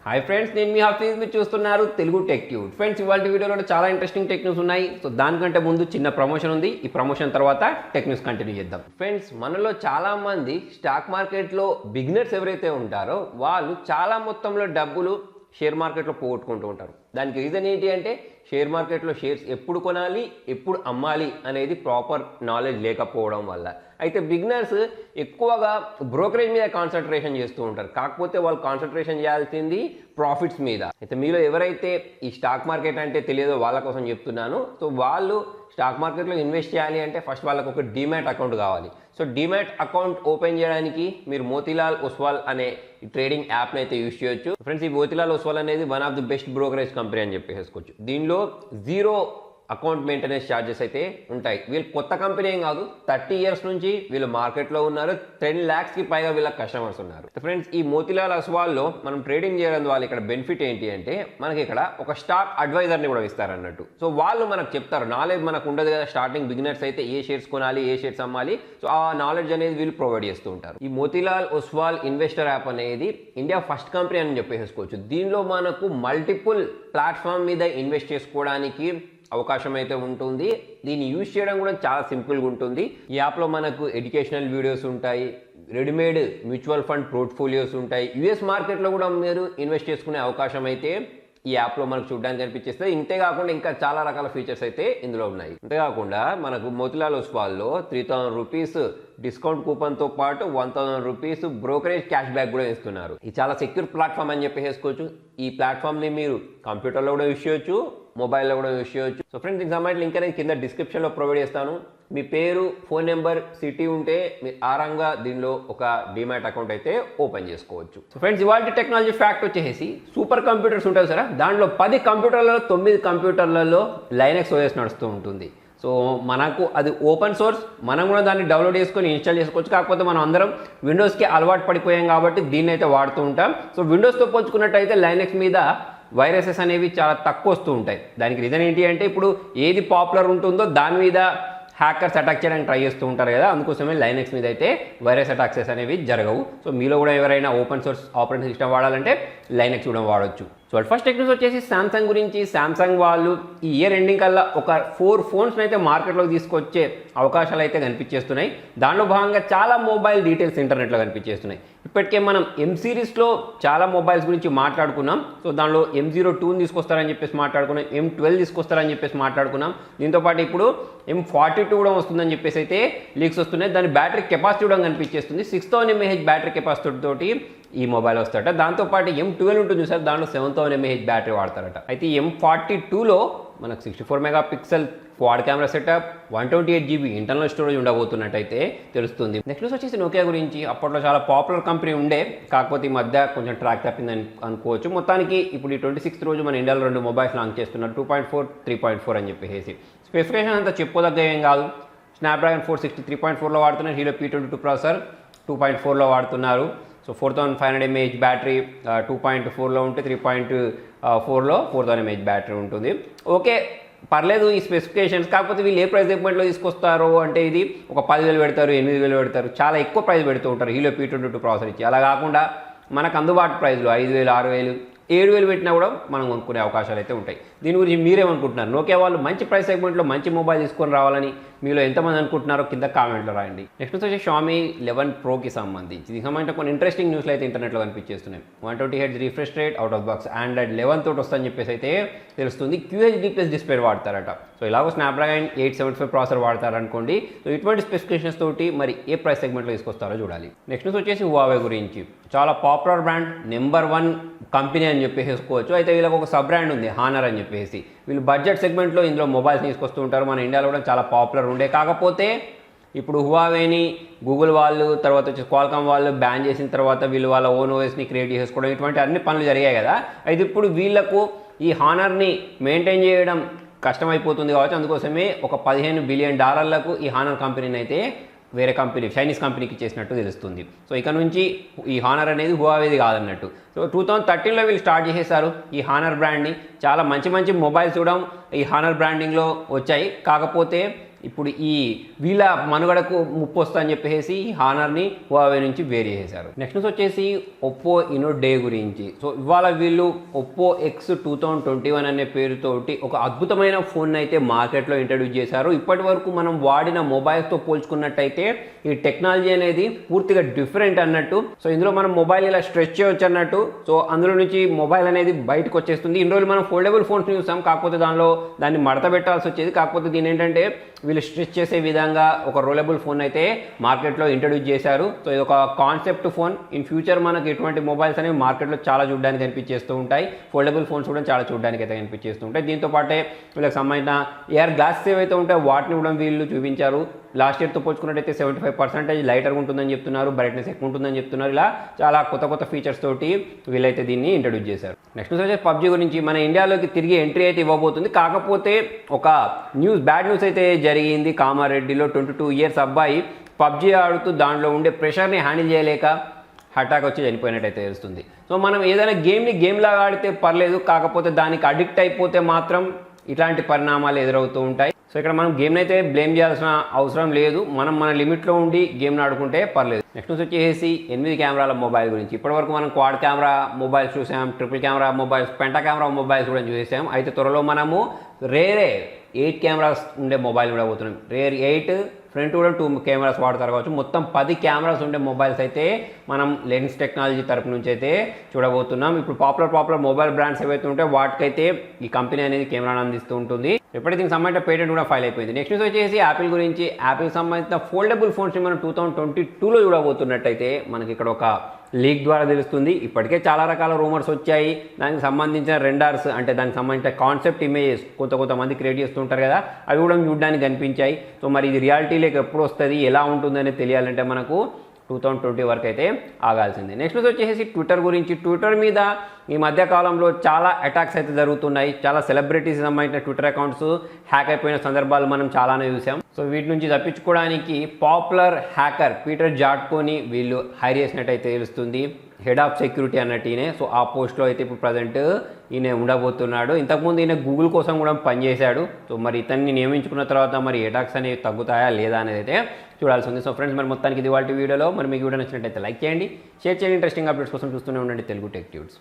Hi friends, నేను మీ హాఫీజ్. మీరు చూస్తున్నారు తెలుగు టెక్ ట్యూబ్. ఫ్రెండ్స్, ఇవాళ వీడియోలో చాలా ఇంట్రెస్టింగ్ టెక్ న్యూస్ ఉన్నాయి. సో దానికంటే ముందు చిన్న ప్రమోషన్ ఉంది. ఈ ప్రమోషన్ తర్వాత టెక్ న్యూస్ కంటిన్యూ చేద్దాం. ఫ్రెండ్స్, మనలో చాలా మంది స్టాక్ మార్కెట్లో బిగినర్స్ ఎవరైతే ఉంటారో వాళ్ళు చాలా మొత్తంలో డబ్బులు షేర్ మార్కెట్లో పోగొట్టుకుంటూ ఉంటారు. దానికి రీజన్ ఏంటి అంటే షేర్ మార్కెట్లో షేర్స్ ఎప్పుడు కొనాలి, ఎప్పుడు అమ్మాలి అనేది ప్రాపర్ నాలెడ్జ్ లేకపోవడం వల్ల. అయితే బిగినర్స్ ఎక్కువగా బ్రోకరేజ్ మీద కాన్సన్ట్రేషన్ చేస్తూ ఉంటారు. కాకపోతే వాళ్ళు కాన్సన్ట్రేషన్ చేయాల్సింది ప్రాఫిట్స్ మీద. అయితే మీలో ఎవరైతే ఈ స్టాక్ మార్కెట్ అంటే తెలియదో వాళ్ళ కోసం చెప్తున్నాను. సో వాళ్ళు స్టాక్ మార్కెట్లో ఇన్వెస్ట్ చేయాలి అంటే ఫస్ట్ వాళ్ళకు ఒక డీమ్యాట్ అకౌంట్ కావాలి. సో డీమ్యాట్ అకౌంట్ ఓపెన్ చేయడానికి మీరు మోతీలాల్ ఒస్వాల్ అనే ట్రేడింగ్ యాప్ని అయితే యూజ్ చేయొచ్చు. ఫ్రెండ్స్, ఈ మోతీలాల్ ఒస్వాల్ అనేది one of the best brokerage company అని చెప్పేసుకోవచ్చు. దీనిలో జీరో అకౌంట్ మెయింటెనెన్స్ ఛార్జెస్ అయితే ఉంటాయి. వీళ్ళు కొత్త కంపెనీ ఏం కాదు, 30 years నుంచి వీళ్ళు మార్కెట్లో ఉన్నారు. 10 lakhsకి పైగా వీళ్ళ కస్టమర్స్ ఉన్నారు. ఫ్రెండ్స్, ఈ మోతీలాల్ ఒస్వాల్లో మనం ట్రేడింగ్ చేయడం వల్ల ఇక్కడ బెనిఫిట్ ఏంటి అంటే మనకి ఇక్కడ ఒక స్టాక్ అడ్వైజర్ని కూడా ఇస్తారన్నట్టు. సో వాళ్ళు మనకు చెప్తారు. నాలెడ్జ్ మనకు ఉండదు కదా, స్టార్టింగ్ బిగినర్స్ అయితే ఏ షేర్స్ కొనాలి, ఏ షేర్స్ అమ్మాలి. సో ఆ నాలెడ్జ్ అనేది వీళ్ళు ప్రొవైడ్ చేస్తూ ఉంటారు. ఈ మోతీలాల్ ఒస్వాల్ ఇన్వెస్టర్ యాప్ అనేది ఇండియా ఫస్ట్ కంపెనీ అని చెప్పేసుకోవచ్చు. దీనిలో మనకు మల్టిపుల్ ప్లాట్ఫామ్ మీద ఇన్వెస్ట్ చేసుకోవడానికి అవకాశం అయితే ఉంటుంది. దీన్ని యూజ్ చేయడం కూడా చాలా సింపుల్గా ఉంటుంది. ఈ యాప్లో మనకు ఎడ్యుకేషనల్ వీడియోస్ ఉంటాయి, రెడీమేడ్ మ్యూచువల్ ఫండ్ పోర్ట్ఫోలియోస్ ఉంటాయి. యుఎస్ మార్కెట్లో కూడా మీరు ఇన్వెస్ట్ చేసుకునే అవకాశం అయితే ఈ యాప్లో మనకు చూడడానికి కనిపించేస్తుంది. ఇంతేకాకుండా ఇంకా చాలా రకాల ఫీచర్స్ అయితే ఇందులో ఉన్నాయి. అంతేకాకుండా మనకు మోతీలాల్ ఒస్వాల్లో 3000 రూపీస్ డిస్కౌంట్ కూపన్తో పాటు 1000 రూపీస్ బ్రోకరేజ్ క్యాష్ బ్యాక్ కూడా ఇస్తున్నారు. ఇది చాలా సెక్యూర్ ప్లాట్ఫామ్ అని చెప్పేసుకోవచ్చు. ఈ ప్లాట్ఫామ్ని మీరు కంప్యూటర్లో కూడా యూజ్ చేయొచ్చు, మొబైల్లో కూడా యూజ్ చేయొచ్చు. సో ఫ్రెండ్స్, దీనికి సంబంధించిన లింక్ అనేది కింద డిస్క్రిప్షన్లో ప్రొవైడ్ చేస్తాను. మీ పేరు, ఫోన్ నెంబర్, సిటీ ఉంటే మీరు ఆరాంగా దీనిలో ఒక డీమ్యాట్ అకౌంట్ అయితే ఓపెన్ చేసుకోవచ్చు. సో ఫ్రెండ్స్, ఇవాళ టెక్నాలజీ ఫ్యాక్ట్ వచ్చేసి సూపర్ కంప్యూటర్స్ ఉంటాయి సరే, దాంట్లో 10 కంప్యూటర్లలో 9 కంప్యూటర్లలో లైనక్స్ ఓఎస్ నడుస్తూ ఉంటుంది. సో మనకు అది ఓపెన్ సోర్స్, మనం కూడా దాన్ని డౌన్లోడ్ చేసుకొని ఇన్స్టాల్ చేసుకోవచ్చు. కాకపోతే మనం అందరం విండోస్కి అలవాటు పడిపోయాం కాబట్టి దీన్ని అయితే వాడుతూ ఉంటాం. సో విండోస్తో పోల్చుకున్నట్టయితే లైనక్స్ మీద వైరసెస్ అనేవి చాలా తక్కువ వస్తూ ఉంటాయి. దానికి రీజన్ ఏంటి అంటే ఇప్పుడు ఏది పాపులర్ ఉంటుందో దాని మీద హ్యాకర్స్ అటాక్ చేయడానికి ట్రై చేస్తూ ఉంటారు కదా, అందుకోసమే లైనక్స్ మీద అయితే వైరస్ అటాక్సెస్ అనేవి జరగవు. సో మీలో కూడా ఎవరైనా ఓపెన్ సోర్స్ ఆపరేటింగ్ సిస్టమ్ వాడాలంటే లైనక్స్ కూడా వాడవచ్చు. సో ఫస్ట్ టెక్నిక్స్ వచ్చేసి శాంసంగ్ గురించి. శాంసంగ్ వాళ్ళు ఈ ఇయర్ ఎండింగ్ కల్లా ఒక 4 phones అయితే మార్కెట్లోకి తీసుకొచ్చే అవకాశాలు అయితే కనిపించేస్తున్నాయి. దానిలో భాగంగా చాలా మొబైల్ డీటెయిల్స్ ఇంటర్నెట్లో కనిపించేస్తున్నాయి. ఇప్పటికే మనం M సిరీస్లో చాలా మొబైల్స్ గురించి మాట్లాడుకున్నాం. సో దానిలో M02 తీసుకొస్తారని చెప్పేసి మాట్లాడుకున్నాం, M12 తీసుకొస్తారని చెప్పేసి మాట్లాడుకున్నాం. దీంతోపాటు ఇప్పుడు M42 కూడా వస్తుందని చెప్పేసి అయితే లీక్స్ వస్తున్నాయి. దాని బ్యాటరీ కెపాసిటీ కూడా కనిపించేస్తుంది. 6000 mAh బ్యాటరీ కెపాసిటీ తోటి ఈ మొబైల్ వస్తారట. దాంతోపాటు M12 ఉంటుంది సార్, దాంట్లో 7000 mAh బ్యాటరీ వాడతారట. అయితే M42లో మనకు 64 MP quad camera setup, 128 GB internal storage ఉండబోతున్నట్టయితే తెలుస్తుంది. నెక్స్ట్ వచ్చేసి నోకియా గురించి. అప్పట్లో చాలా పాపులర్ కంపెనీ ఉండే, కాకపోతే ఈ మధ్య కొంచెం ట్రాక్ తప్పిందని అనుకోవచ్చు. మొత్తానికి ఇప్పుడు ఈ 26th రోజు మన ఇండియాలో 2 మొబైల్స్ లాంచ్ చేస్తున్నారు, 2.4, 3.4 అని చెప్పేసి. స్పెసిఫికేషన్ అంతా చెప్పుకోదగ్గ ఏం కాదు. స్నాప్డ్రాగన్ 460 3.4లో వాడుతున్నారు. హీరో P22 ప్రాసెసర్ 2.4లో వాడుతున్నారు. సో 4500 mAh బ్యాటరీ 2.4లో ఉంటే 3.4లో 4000 mAh బ్యాటరీ ఉంటుంది. ఓకే, పర్లేదు ఈ స్పెసిఫికేషన్స్. కాకపోతే వీళ్ళు ఏ ప్రైస్ సెగ్మెంట్లో తీసుకొస్తారో అంటే ఇది ఒక 10,000 పెడతారు, 8,000 పెడతారు, చాలా ఎక్కువ ప్రైస్ పెడుతూ ఉంటారు హీరో P22 ప్రాసెసర్ ఇచ్చి. అలా కాకుండా మనకు అందుబాటు ప్రైస్లో 5,000, 6,000, 7,000 పెట్టినా కూడా మనం కొనుక్కునే అవకాశాలు అయితే ఉంటాయి. దీని గురించి మీరేమనుకుంటున్నారు? నోకియా వాళ్ళు మంచి ప్రైస్ సెగ్మెంట్లో మంచి మొబైల్ తీసుకొని రావాలని మీలో ఎంతమంది అనుకుంటున్నారో కింద కామెంట్లో రాయండి. నెక్స్ట్ వచ్చేసి Xiaomi 11 Proకి సంబంధించి. దీనికి సంబంధించిన కొన్ని ఇంట్రెస్టింగ్ న్యూస్లు అయితే ఇంటర్నెట్లో కనిపించేస్తున్నాయి. 120Hz refresh rate, out of box Android 11 తోటి వస్తుందని చెప్పేసి అయితే తెలుస్తుంది. QHD+ డిస్ప్లే వాడతారట. సో ఇలాగో స్నాప్డ్రాగన్ 875 ప్రాసెసర్ వాడతారనుకోండి. సో ఇటువంటి స్పెసిఫికేషన్స్ తోటి మరి ఏ ప్రైస్ సెగ్మెంట్లో తీసుకొస్తారో చూడాలి. నెక్స్ట్ న్యూస్ వచ్చేసి Huawei గురించి. చాలా పాపులర్ బ్రాండ్, నెంబర్ 1 కంపెనీ అని చెప్పేసుకోవచ్చు. అయితే వీళ్ళకి ఒక సబ్ బ్రాండ్ ఉంది, హానర్ అని చెప్పేసి. వీళ్ళు బడ్జెట్ సెగ్మెంట్లో ఇందులో మొబైల్స్ తీసుకొస్తూ ఉంటారు. మన ఇండియాలో కూడా చాలా పాపులర్ ఉండే. కాకపోతే ఇప్పుడు హువావేని గూగుల్ వాళ్ళు, తర్వాత వచ్చి క్వాల్కామ్ వాళ్ళు బ్యాన్ చేసిన తర్వాత వీళ్ళు వాళ్ళ ఓన్ ఓఎస్ని క్రియేట్ చేసుకోవడం, ఇటువంటి అన్ని పనులు జరిగాయి కదా. అయితే ఇప్పుడు వీళ్ళకు ఈ హానర్ని మెయింటైన్ చేయడం కష్టమైపోతుంది కావచ్చు. అందుకోసమే ఒక $15 బిలియన్ ఈ హానర్ కంపెనీని అయితే వేరే కంపెనీ, చైనీస్ కంపెనీకి చేసినట్టు తెలుస్తుంది. సో ఇక నుంచి ఈ హానర్ అనేది హువావేది కాదన్నట్టు. సో 2013లో వీళ్ళు స్టార్ట్ చేసేసారు ఈ హానర్ బ్రాండ్ని. చాలా మంచి మంచి మొబైల్స్ కూడా ఈ హానర్ బ్రాండింగ్లో వచ్చాయి. కాకపోతే ఇప్పుడు ఈ వీళ్ళ మనుగడకు ముప్పు వస్తా అని చెప్పేసి హానర్ని హువావే నుంచి వేరు చేశారు. నెక్స్ట్ వచ్చేసి ఒప్పో ఇనో డే గురించి. సో ఇవాళ వీళ్ళు ఒప్పో ఎక్స్ 2021 అనే పేరుతోటి ఒక అద్భుతమైన ఫోన్ అయితే మార్కెట్లో ఇంట్రడ్యూస్ చేశారు. ఇప్పటి వరకు మనం వాడిన మొబైల్స్తో పోల్చుకున్నట్టయితే ఈ టెక్నాలజీ అనేది పూర్తిగా డిఫరెంట్ అన్నట్టు. సో ఇందులో మనం మొబైల్ ఇలా స్ట్రెచ్ చేయవచ్చు అన్నట్టు. సో అందులో నుంచి మొబైల్ అనేది బయటకు వచ్చేస్తుంది. ఇన్ని రోజులు మనం ఫోల్డబుల్ ఫోన్స్ చూసాం, కాకపోతే దాన్ని మడత పెట్టాల్సి వచ్చేది. కాకపోతే దీని ఏంటంటే వీళ్ళు స్ట్రెచ్ చేసే విధంగా ఒక రోలబుల్ ఫోన్ అయితే మార్కెట్లో ఇంట్రడ్యూస్ చేశారు. సో ఇది ఒక కాన్సెప్ట్ ఫోన్. ఇన్ ఫ్యూచర్ మనకి ఇటువంటి మొబైల్స్ అనేవి మార్కెట్లో చాలా చూడడానికి కనిపించేస్తూ ఉంటాయి. ఫోల్డబుల్ ఫోన్స్ కూడా చాలా చూడడానికి అయితే కనిపించేస్తూ ఉంటాయి. దీంతో పాటే వీళ్ళకి సంబంధించిన ఎయిర్ గ్లాసెస్ ఏవైతే ఉంటాయో వాటిని కూడా వీళ్ళు చూపించారు. లాస్ట్ ఇయర్తో పోల్చుకున్నట్టయితే 75% లైటర్గా ఉంటుందని చెప్తున్నారు, బ్రైట్నెస్ ఎక్కువ ఉంటుందని చెప్తున్నారు. ఇలా చాలా కొత్త ఫీచర్స్ తోటి వీళ్ళైతే దీన్ని ఇంట్రడ్యూస్ చేశారు. నెక్స్ట్ వచ్చేసి పబ్జీ గురించి. మన ఇండియాలోకి తిరిగి ఎంట్రీ అయితే ఇవ్వబోతుంది. కాకపోతే ఒక బ్యాడ్ న్యూస్ అయితే జరిగింది. కామారెడ్డిలో 22 ఇయర్స్ అబ్బాయి పబ్జీ ఆడుతూ దాంట్లో ఉండే ప్రెషర్ని హ్యాండిల్ చేయలేక అటాక్ వచ్చి చనిపోయినట్టయితే తెలుస్తుంది. సో మనం ఏదైనా గేమ్ లాగా ఆడితే పర్లేదు, కాకపోతే దానికి అడిక్ట్ అయిపోతే మాత్రం ఇట్లాంటి పరిణామాలు ఎదురవుతూ ఉంటాయి. సో ఇక్కడ మనం గేమ్ని అయితే బ్లేమ్ చేయాల్సిన అవసరం లేదు. మనం మన లిమిట్లో ఉండి గేమ్ని ఆడుకుంటే పర్లేదు. నెక్స్ట్ వచ్చేసి 8 కెమెరాల మొబైల్ గురించి. ఇప్పటివరకు మనం క్వాడ్ కెమెరా మొబైల్స్ చూసాం, triple camera mobiles, Penta camera mobiles కూడా చూసాం. అయితే త్వరలో మనము 8 కెమెరాస్ ఉండే మొబైల్ కూడా పోతున్నాం. 8 ఫ్రంట్ కూడా 2 కెమెరాస్ వాడతారు కావచ్చు. మొత్తం 10 కెమెరాస్ ఉండే మొబైల్స్ అయితే మనం లెన్స్ టెక్నాలజీ తరపు నుంచి అయితే చూడబోతున్నాం. ఇప్పుడు పాపులర్ మొబైల్ బ్రాండ్స్ ఏవైతే ఉంటాయో వాటికైతే ఈ కంపెనీ అనేది కెమెరాను అందిస్తూ ఉంటుంది. ఎప్పటికీ దీనికి సంబంధించిన పేటెంట్ కూడా ఫైల్ అయిపోయింది. నెక్స్ట్ వచ్చేసి యాపిల్ గురించి. యాపిల్ సంబంధించిన ఫోల్డబుల్ ఫోన్స్ని మనం 2022లో చూడబోతున్నట్టయితే మనకి ఇక్కడ ఒక లీక్ ద్వారా తెలుస్తుంది. ఇప్పటికే చాలా రకాల రూమర్స్ వచ్చాయి. దానికి సంబంధించిన రెండర్స్ అంటే దానికి సంబంధించిన కాన్సెప్ట్ ఇమేజెస్ కొంతమంది క్రియేట్ చేస్తుంటారు కదా, అవి కూడా చూడడానికి కనిపించాయి. సో మరి ఇది రియాలిటీలోకి ఎప్పుడు వస్తుంది, ఎలా ఉంటుందని తెలియాలంటే మనకు 2020 వరకు అయితే ఆగాల్సిందే. నెక్స్ట్ వచ్చేసి ట్విట్టర్ గురించి. ట్విట్టర్ మీద ఈ మధ్యకాలంలో చాలా అటాక్స్ అయితే జరుగుతున్నాయి. చాలా సెలబ్రిటీస్ సంబంధించిన ట్విట్టర్ అకౌంట్స్ హ్యాక్ అయిపోయిన సందర్భాలు మనం చాలానే చూసాం. సో వీటి నుంచి తప్పించుకోవడానికి పాపులర్ హ్యాకర్ పీటర్ జాట్కోని వీళ్ళు హైర్ చేసినట్టయితే తెలుస్తుంది. హెడ్ ఆఫ్ సెక్యూరిటీ అన్నట్టు ఈయనే. సో ఆ పోస్ట్లో అయితే ఇప్పుడు ప్రజెంట్ ఈయన ఉండబోతున్నాడు. ఇంతకుముందు ఈయన గూగుల్ కోసం కూడా పనిచేశాడు. సో మరి ఇతన్ని నియమించుకున్న తర్వాత మరి అటాక్స్ అనేవి తగ్గుతాయా లేదా అనేది అయితే చూడాల్సి ఉంది. సో ఫ్రెండ్స్, మరి మొత్తానికి ఇది వాళ్ళ వీడియోలో. మరి మీకు వీడియో నచ్చినట్టయితే లైక్ చేయండి, షేర్ చేయండి. ఇంట్రెస్టింగ్ అప్డేట్స్ కోసం చూస్తూనే ఉండండి తెలుగు టెక్ ట్యూట్స్.